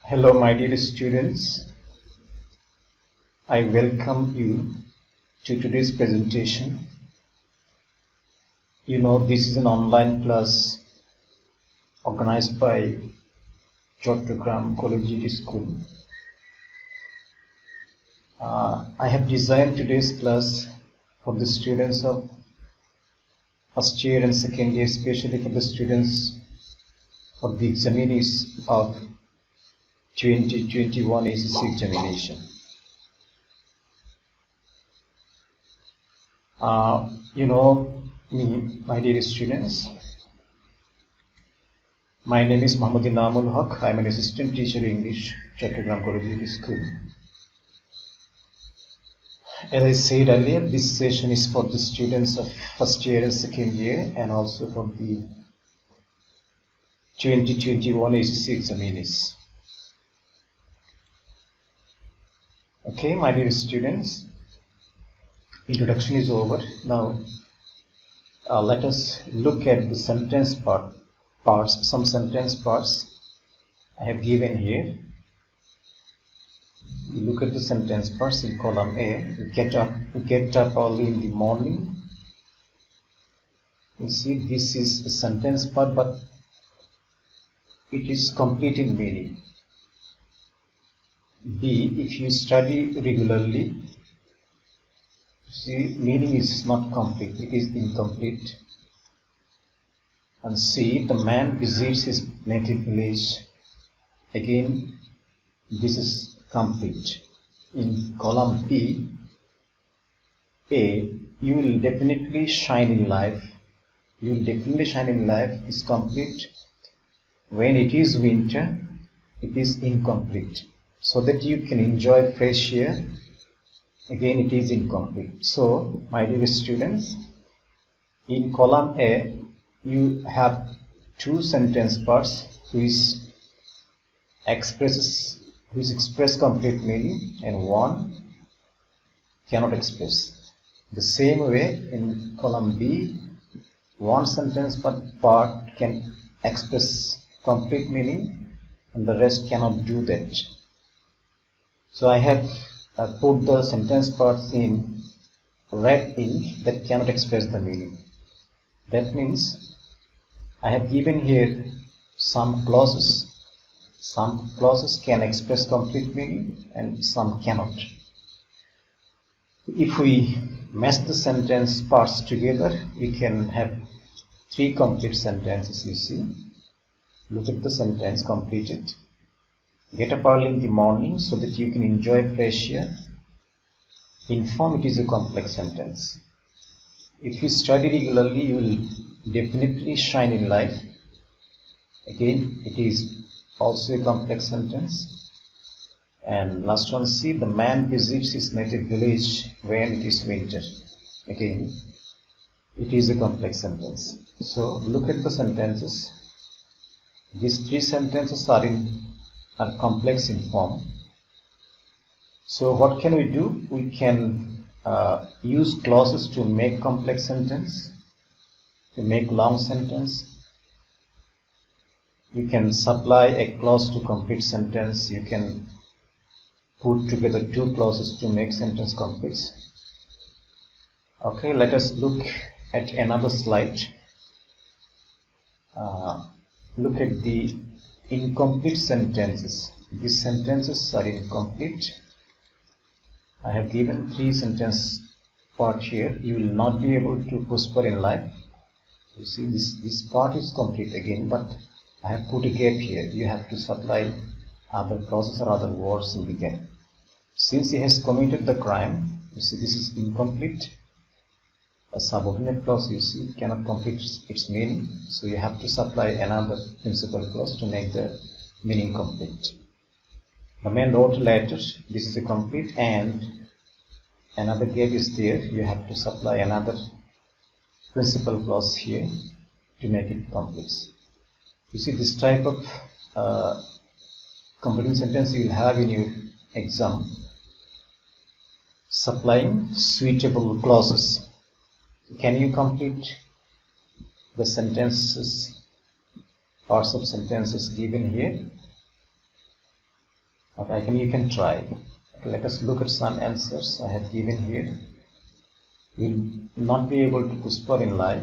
Hello, my dear students. I welcome you to today's presentation. You know, this is an online class organized by Chattogram Collegiate School. I have designed today's class for the students of first year and second year, especially for the students of the examinees of 2021 HSC examination. You know me, my dear students. My name is Mohammed Enamul Hoq. I am an assistant teacher in English, Chattogram Collegiate School. As I said earlier, this session is for the students of first year and second year, and also for the 2021 HSC examinees. Okay, my dear students, introduction is over. Now, let us look at the sentence parts. Some sentence parts I have given here. You look at the sentence parts in column A. You get up early in the morning. You see, this is a sentence part, but it is complete in meaning. B, if you study regularly, see, meaning is not complete, it is incomplete. And C, the man visits his native village. Again, this is complete. In column B, A, you will definitely shine in life. You will definitely shine in life is complete. When it is winter, it is incomplete. So that you can enjoy fresh air, again it is incomplete. So, my dear students, in column A, you have two sentence parts which express complete meaning, and one cannot express. The same way in column B, one sentence part can express complete meaning, and the rest cannot do that. So I have put the sentence parts in red ink that cannot express the meaning. That means I have given here some clauses. Some clauses can express complete meaning and some cannot. If we mash the sentence parts together, we can have three complete sentences, you see. Look at the sentence completed. Get up early in the morning so that you can enjoy fresh air. In form, it is a complex sentence. If you study regularly, you will definitely shine in life. Again, it is also a complex sentence. And last one, see, the man visits his native village when it is winter. Again, it is a complex sentence. So, look at the sentences. These three sentences are complex in form. So what can we do? We can use clauses to make complex sentence, to make long sentence. You can supply a clause to complete sentence. You can put together two clauses to make sentence complete. Okay, let us look at another slide. Look at the incomplete sentences. These sentences are incomplete. I have given three sentence part here. You will not be able to prosper in life. You see, this part is complete again, but I have put a gap here. You have to supply other clauses or other words in the gap. Since he has committed the crime, you see, this is incomplete. A subordinate clause, you see, cannot complete its meaning, so you have to supply another principal clause to make the meaning complete. The man wrote a letter, this is a complete, and another gap is there. You have to supply another principal clause here to make it complete. You see, this type of completing sentence you will have in your exam, supplying suitable clauses. Can you complete the sentences, parts of sentences given here? Okay, you can try. Okay, let us look at some answers I have given here. You will not be able to prosper in life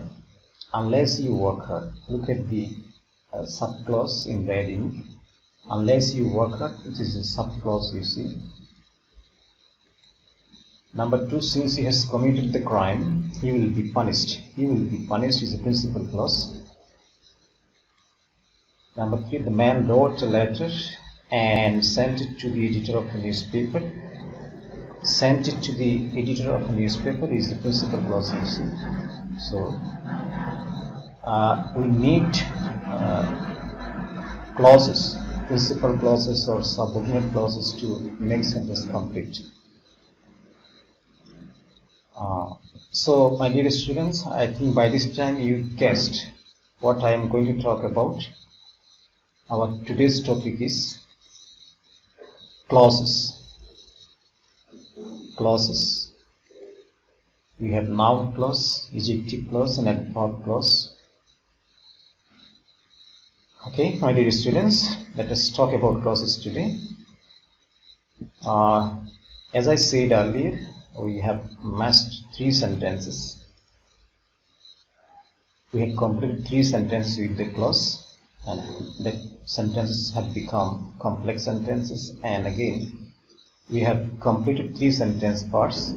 unless you work hard. Look at the subclause in red ink. Unless you work hard, which is a subclause you see. Number 2, since he has committed the crime, he will be punished. He will be punished is a principal clause. Number 3, the man wrote a letter and sent it to the editor of a newspaper. Sent it to the editor of a newspaper is the principal clause you see. So we need clauses, principal clauses or subordinate clauses to make sentence complete. So my dear students, I think by this time you guessed what I am going to talk about. Our today's topic is clauses. Clauses. We have noun clause, adjective clause and adverb clause. Okay, my dear students, let us talk about clauses today. As I said earlier, we have matched 3 sentences. We have completed 3 sentences with the clause, and the sentences have become complex sentences, and again we have completed 3 sentence parts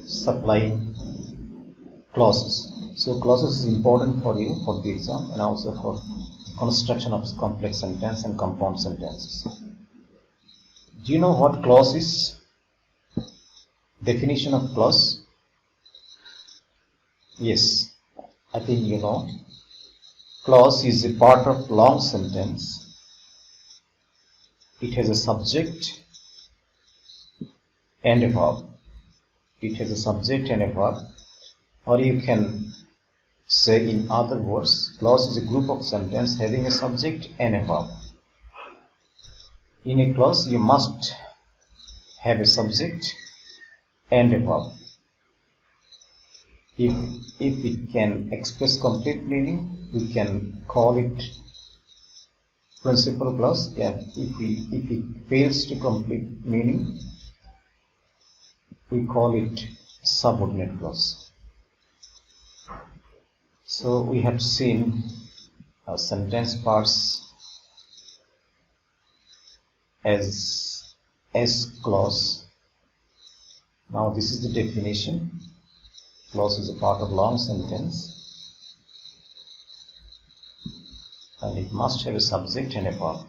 supplying clauses. So clauses is important for you for the exam and also for construction of complex sentence and compound sentences. Do you know what clause is? Definition of clause? Yes, I think you know. Clause is a part of long sentence. It has a subject and a verb. It has a subject and a verb. Or you can say in other words, clause is a group of sentences having a subject and a verb. In a clause you must have a subject and a verb. If it can express complete meaning, we can call it principal clause. Yeah, if it fails to complete meaning, we call it subordinate clause. So we have seen sentence parts as clause. Now this is the definition. Clause is a part of long sentence and it must have a subject and a verb.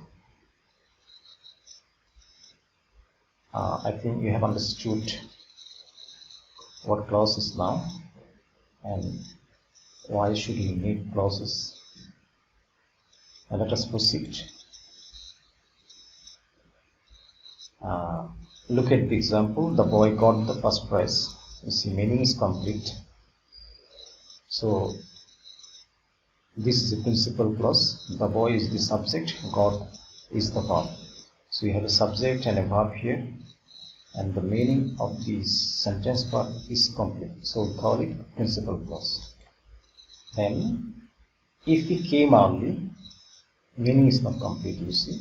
I think you have understood what clause is now and why should you need clauses. And let us proceed. Look at the example. The boy got the first prize. You see, meaning is complete. So this is a principal clause. The boy is the subject, got is the verb. So we have a subject and a verb here, and the meaning of this sentence part is complete. So we call it principal clause. Then if he came early, meaning is not complete, you see.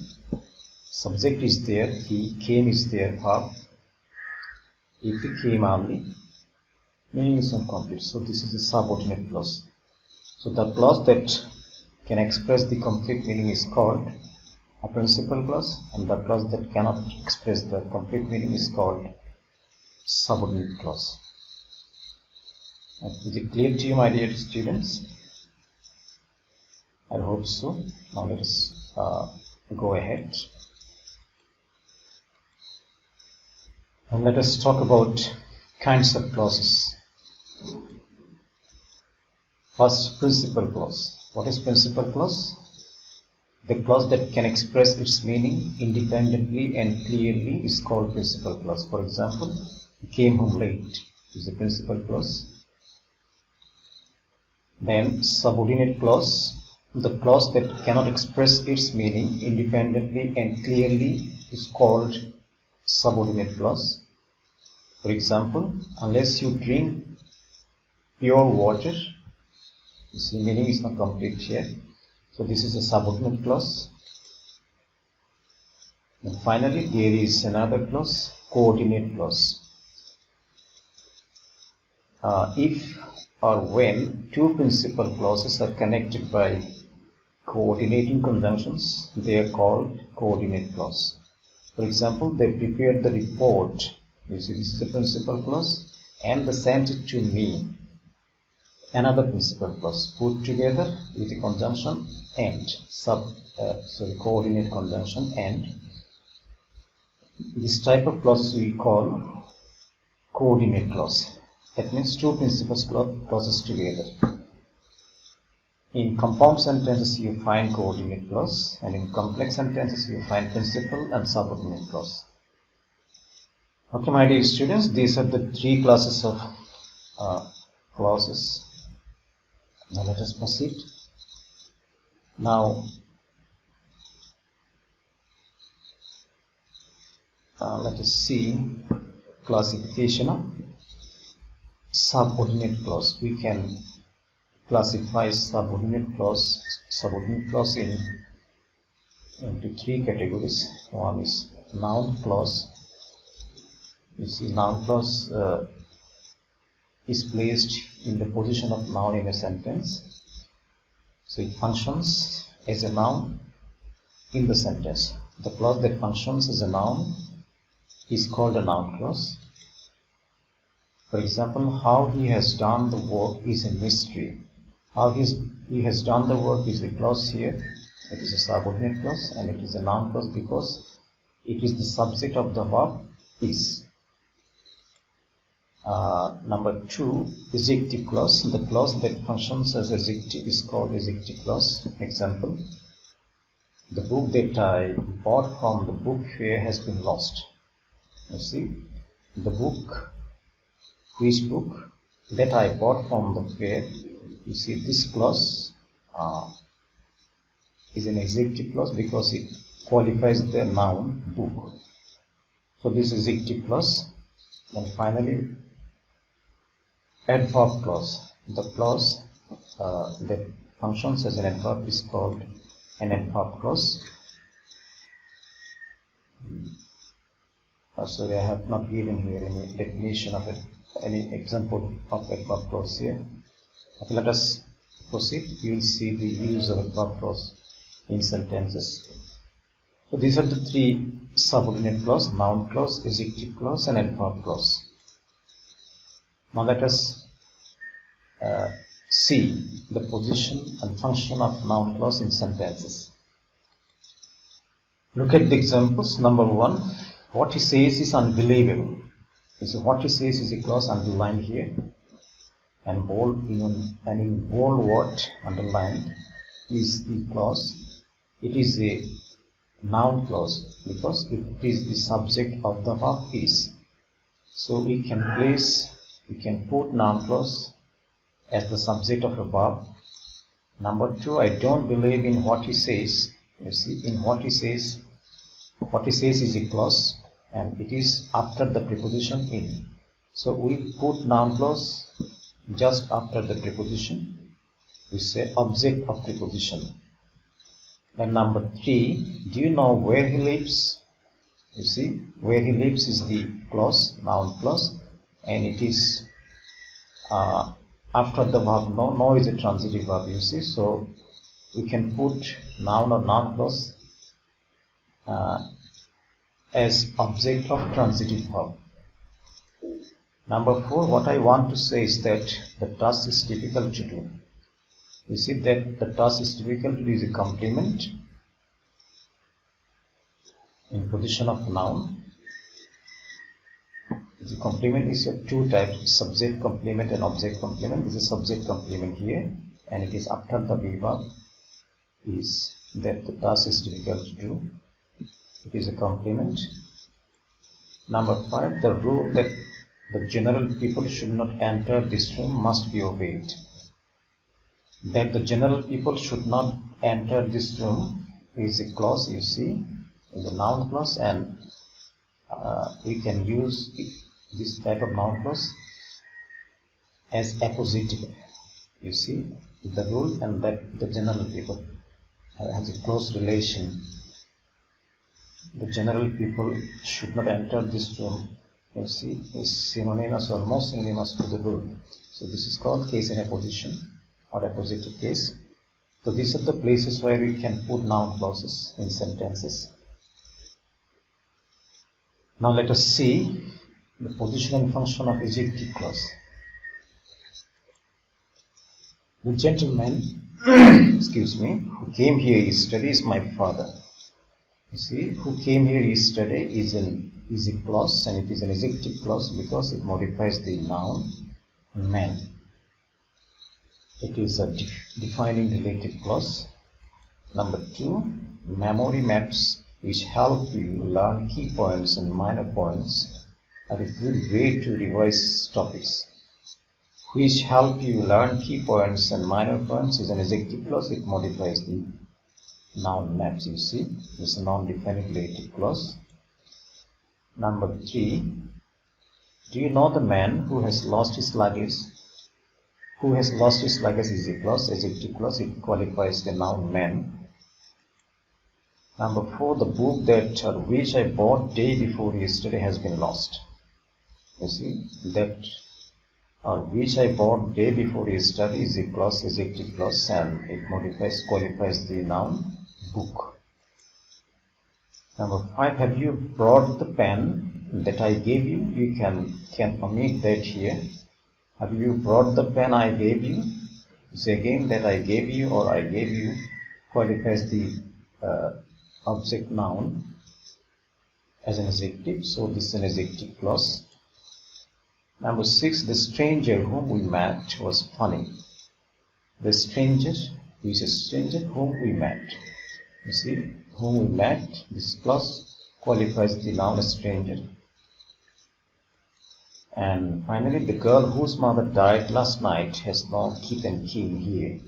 Subject is there, he came is there, verb. If he came early, meaning is not complete. So this is a subordinate clause. So the clause that can express the complete meaning is called a principal clause, and the clause that cannot express the complete meaning is called subordinate clause. Is it clear to you, my dear students? I hope so. Now let us go ahead. And let us talk about kinds of clauses. First, principal clause. What is principal clause? The clause that can express its meaning independently and clearly is called principal clause. For example, he came home late is a principal clause. Then subordinate clause. The clause that cannot express its meaning independently and clearly is called subordinate clause. For example, unless you drink pure water, you see, meaning is not complete here. So this is a subordinate clause. And finally, there is another clause, coordinate clause. If or when two principal clauses are connected by coordinating conjunctions, they are called coordinate clause. For example, they prepared the report. You see, this is the principal clause, and they sent it to me. Another principal clause put together with a conjunction and coordinate conjunction and. This type of clause we call coordinate clause. That means two principal clauses together. In compound sentences you find coordinate clause, and in complex sentences you find principal and subordinate clause. Okay, my dear students, these are the three classes of clauses. Now let us proceed. Now let us see classification of subordinate clause. We can classify subordinate clause into three categories. One is noun clause. You see, noun clause is placed in the position of noun in a sentence. So it functions as a noun in the sentence. The clause that functions as a noun is called a noun clause. For example, how he has done the work is a mystery. How he has done the work is a clause here. It is a subordinate clause, and it is a noun clause because it is the subject of the verb is. Number two, adjective clause. The clause that functions as adjective is called adjective clause. Example, the book that I bought from the book fair has been lost. You see, the book, which book that I bought from the fair. You see, this clause is an adjective clause because it qualifies the noun book. So this is adjective clause. And finally, adverb clause. The clause that functions as an adverb is called an adverb clause. Sorry, I have not given here any definition of it, any example of adverb clause here. Okay, let us proceed. You will see the use of adverb clause in sentences. So these are the three subordinate clause: noun clause, adjective clause, and adverb clause. Now let us see the position and function of noun clause in sentences. Look at the examples. Number one, what he says is unbelievable. So what he says is a clause underlined here, and in bold word underlined is the clause. It is a noun clause because it is the subject of the verb is. So we can put noun clause as the subject of a verb. Number two, I don't believe in what he says. You see, in what he says is a clause, and it is after the preposition in. So we put noun clause just after the preposition. We say object of preposition. And number three, do you know where he lives? You see, where he lives is the clause, noun clause, and it is after the verb no. No is a transitive verb, you see, so we can put noun or noun clause as object of transitive verb. Number four, what I want to say is that the task is difficult to do. You see that the task is difficult to do is a complement in position of noun. The complement is of two types: subject complement and object complement. This is subject complement here, and it is after the verb is that the task is difficult to do. It is a complement. Number five, the rule that the general people should not enter this room must be obeyed. That the general people should not enter this room is a clause, you see, is a noun clause, and we can use this type of noun clause as appositive. You see, the rule and that the general people has a close relation. the general people should not enter this room, you see, is synonymous or most synonymous to the rule. So this is called case in a position or appositive case. So these are the places where we can put noun clauses in sentences. Now let us see the position and function of adjective clause. The gentleman, excuse me, who came here yesterday is my father. You see, who came here yesterday is an easy clause, and it is an adjective clause because it modifies the noun man. It is a defining relative clause. Number 2, memory maps which help you learn key points and minor points are a good way to revise topics. Which help you learn key points and minor points is an adjective clause. It modifies the noun maps, you see. It's a non-defining relative clause. Number 3, do you know the man who has lost his luggage? Who has lost his luggage is a clause, adjective clause. It qualifies the noun man. Number 4, the book that which I bought day before yesterday has been lost. You see, that which I bought day before yesterday is a clause, adjective clause, and it qualifies the noun book. Number 5, have you brought the pen that I gave you? You can omit that here. Have you brought the pen I gave you? Say again, that I gave you or I gave you qualifies the object noun as an adjective. So this is an adjective clause. Number 6, the stranger whom we met was funny. The stranger, who is a stranger whom we met. You see, whom we met, this clause qualifies the noun stranger. And finally, the girl whose mother died last night has no kith and kin here.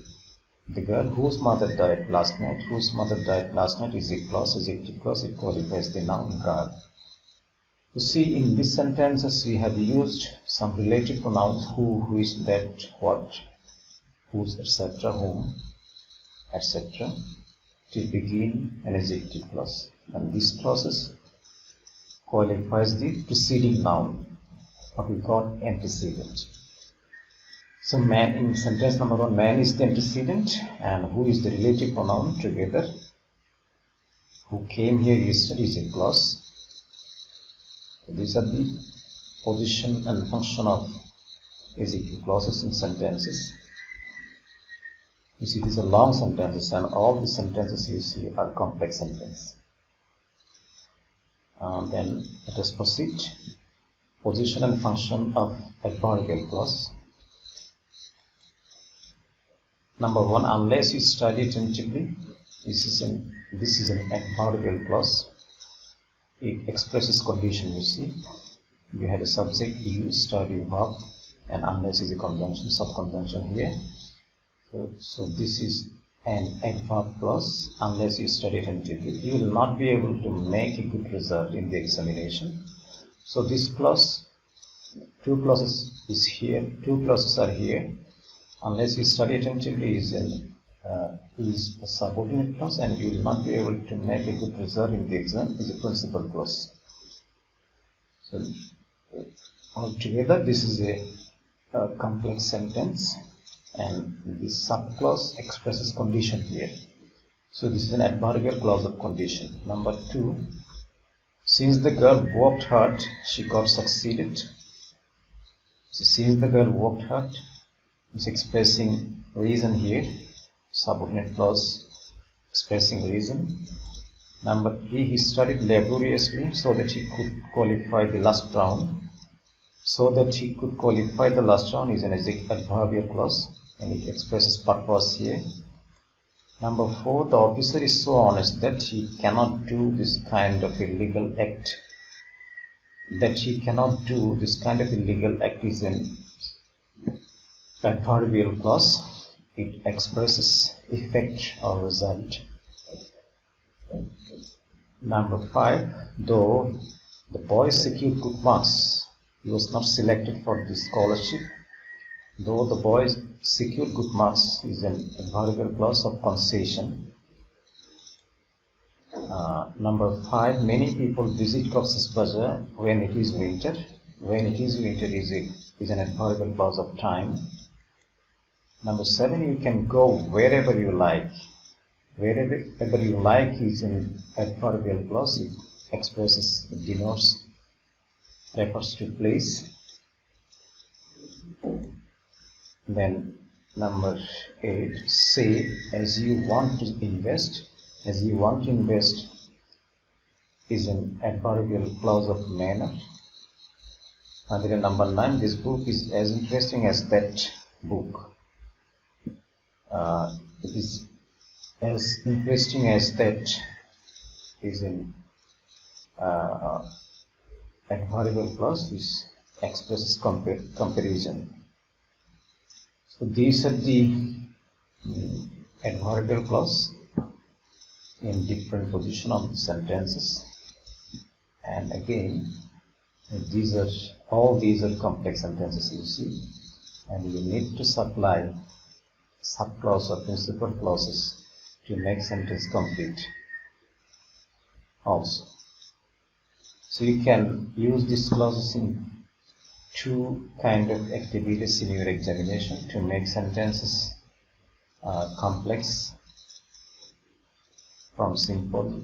The girl whose mother died last night, is a clause, adjective clause. It qualifies the noun girl. You see, in these sentences we have used some relative pronouns who, is, that, what, whose, etc., whom, etc. to begin an adjective clause. And this clauses qualifies the preceding noun, what we call antecedent. So man, in sentence number 1, man is the antecedent and who is the relative pronoun together. Who came here yesterday is a clause. These are the position and function of adjective clauses in sentences. You see, these are long sentences, and all the sentences you see are complex sentences. Then let us proceed. Position and function of adverbial clause. Number 1, unless you study attentively, this is an adverbial clause. It expresses condition, you see. You had a subject, you, study, verb, and unless is a conjunction, sub-conjunction here. So this is an adverb clause. Unless you study attentively, you will not be able to make a good result in the examination. So this clause, two clauses are here. Unless you study attentively is a subordinate clause, and you will not be able to make a good result in the exam is a principal clause. So altogether this is a complex sentence, and this subclause expresses condition here. So this is an adverbial clause of condition. Number 2, since the girl worked hard, she got succeeded. So since the girl worked hard, it's expressing reason here. Subordinate clause expressing reason. Number 3, he studied laboriously so that he could qualify the last round. So that he could qualify the last round is an adverbial clause, and it expresses purpose here. Number 4, the officer is so honest that he cannot do this kind of illegal act. Is an adverbial clause. It expresses effect or result. Number 5, though the boy secured good marks, he was not selected for the scholarship. Though the boy secured good marks is an adverbial clause of concession. Number 5, many people visit Cox's Bazar when it is winter. When it is winter is an adverbial clause of time. Number 7, you can go wherever you like. Wherever you like is an adverbial clause. It expresses, it denotes, refers to place. Then number 8, say as you want to invest. As you want to invest is an adverbial clause of manner. And then number 9, this book is as interesting as that book. It is as interesting as that is an adverbial clause which expresses comparison. So these are the adverbial clause in different position of the sentences, and again all these are complex sentences, you see, and you need to supply subclause or principal clauses to make sentence complete also. So you can use these clauses in 2 kind of activities in your examination to make sentences complex from simple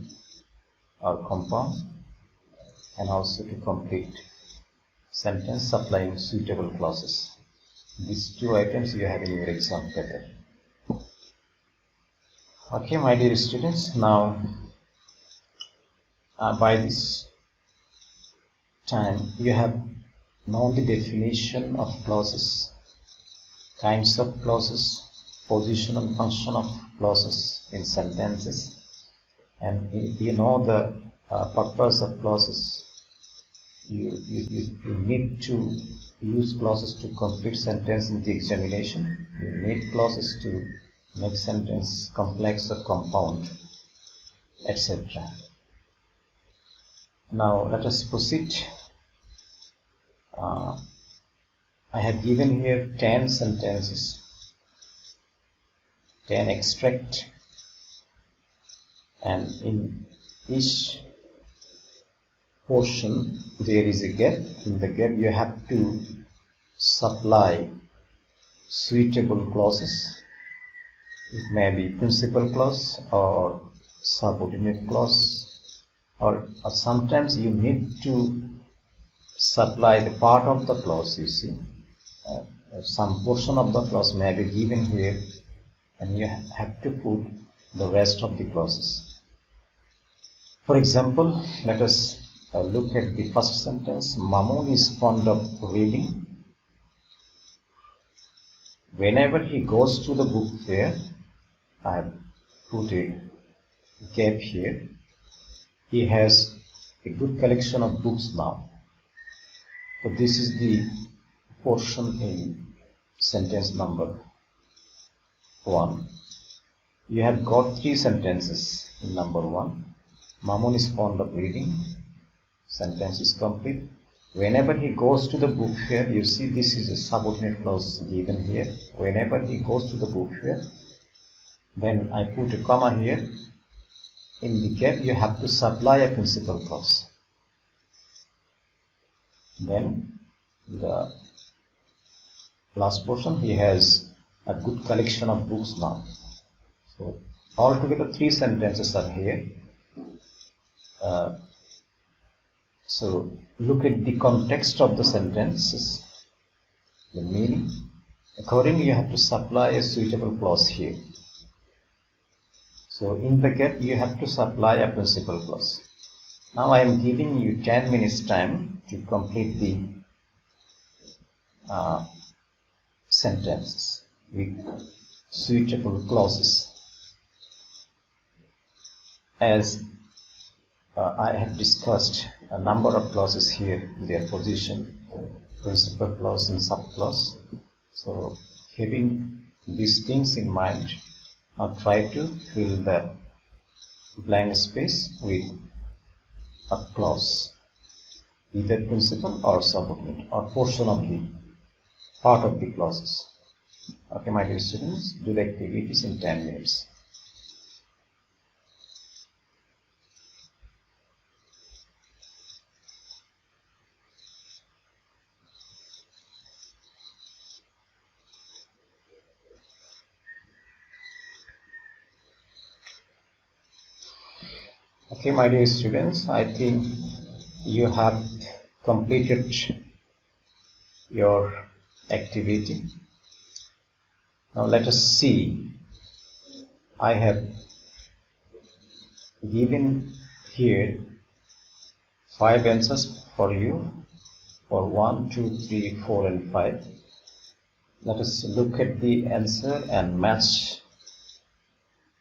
or compound, and also to complete sentence supplying suitable clauses. These 2 items you have in your exam paper. Okay, my dear students, now by this time you have known the definition of clauses, kinds of clauses, position and function of clauses in sentences, and you know the purpose of clauses. You need to use clauses to complete sentence in the examination. You need clauses to make sentence complex or compound, etc. Now let us proceed. I have given here 10 sentences, 10 extract, and in each portion there is a gap. In the gap you have to supply suitable clauses. It may be principal clause or subordinate clause, or sometimes you need to supply the part of the clause, you see. Some portion of the clause may be given here, and you have to put the rest of the clauses. For example, let us look at the first sentence. Mamun is fond of reading. Whenever he goes to the book fair, I have put a gap here. He has a good collection of books now. So this is the portion in sentence number 1. You have got 3 sentences in number 1. Mamun is fond of reading. Sentence is complete. Whenever he goes to the book fair, you see this is a subordinate clause given here. Whenever he goes to the book fair, then I put a comma here. In the gap you have to supply a principal clause. Then the last portion, he has a good collection of books now. So altogether 3 sentences are here. So look at the context of the sentences, the meaning. Accordingly you have to supply a suitable clause here. So in the gap you have to supply a principal clause. Now I am giving you 10 minutes time to complete the sentences with suitable clauses. As I have discussed a number of clauses here, their position, principal clause and subclause. So having these things in mind, I'll try to fill the blank space with a clause, either principal or subordinate or portion of the part of the clauses. Okay, my dear students, do the activities in 10 minutes. Okay, my dear students, I think you have completed your activity. Now let us see. I have given here 5 answers for you for 1, 2, 3, 4 and 5. Let us look at the answer and match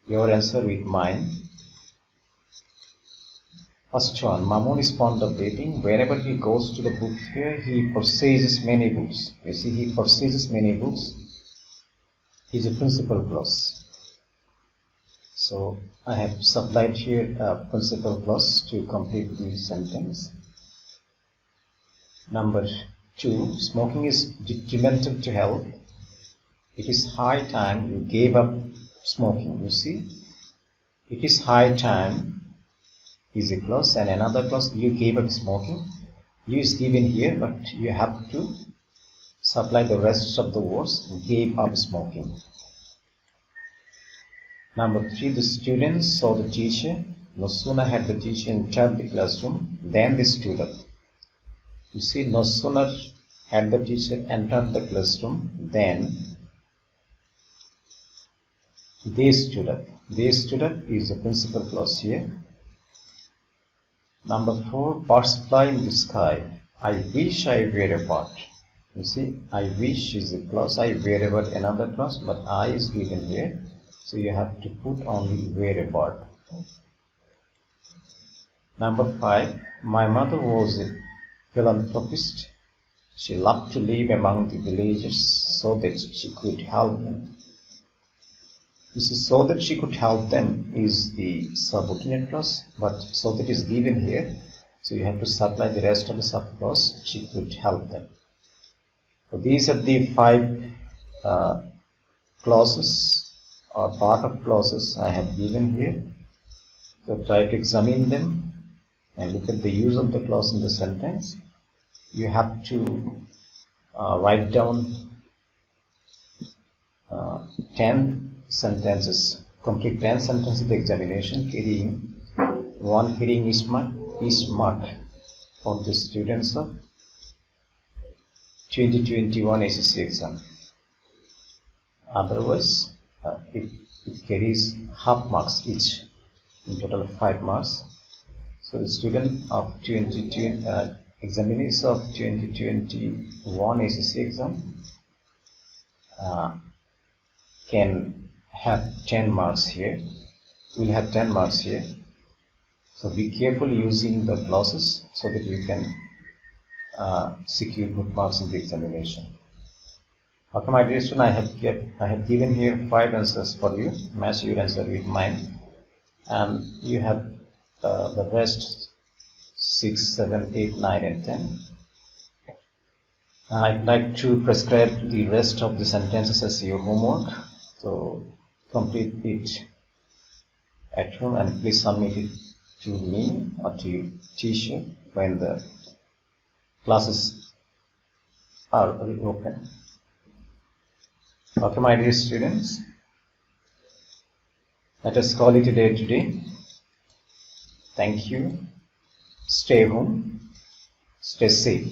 your answer with mine. First one, Mamun is fond of reading. Whenever he goes to the book fair, he purchases many books. You see, he purchases many books is a principal clause. So I have supplied here a principal clause to complete the sentence. Number 2, smoking is detrimental to health. It is high time you gave up smoking. You see, it is high time is a clause, and another clause, you gave up smoking. You is given here, but you have to supply the rest of the words, gave up smoking. Number 3, the students saw the teacher. No sooner had the teacher entered the classroom than they stood up. You see, no sooner had the teacher entered the classroom than they stood up. They stood up is the principal clause here. Number 4, birds fly in the sky. I wish I were a bird. You see, I wish is a clause, I were a bird another clause, but I is given here, so you have to put only were a bird. Number 5, my mother was a philanthropist. She loved to live among the villagers so that she could help them. This is so that she could help them is the subordinate clause, but so that is given here, so you have to supply the rest of the sub clause, she could help them. So these are the 5 clauses or part of clauses I have given here. So try to examine them and look at the use of the clause in the sentence. You have to write down 10 sentences, complete 10 sentences of the examination, carrying 1 heading each mark for the students of 2021 HSC exam. Otherwise, it carries half marks each, in total 5 marks. So the student of examiners of 2021 HSC exam can have 10 marks here. We'll have 10 marks here. So be careful using the clauses so that you can secure good marks in the examination. Okay, my dear student, I have given here 5 answers for you. Match your answer with mine, and you have the rest 6, 7, 8, 9 and 10. I'd like to prescribe the rest of the sentences as your homework, so complete it at home and please submit it to me or to your teacher when the classes are reopened. Okay, my dear students, let us call it a day today. Thank you. Stay home. Stay safe.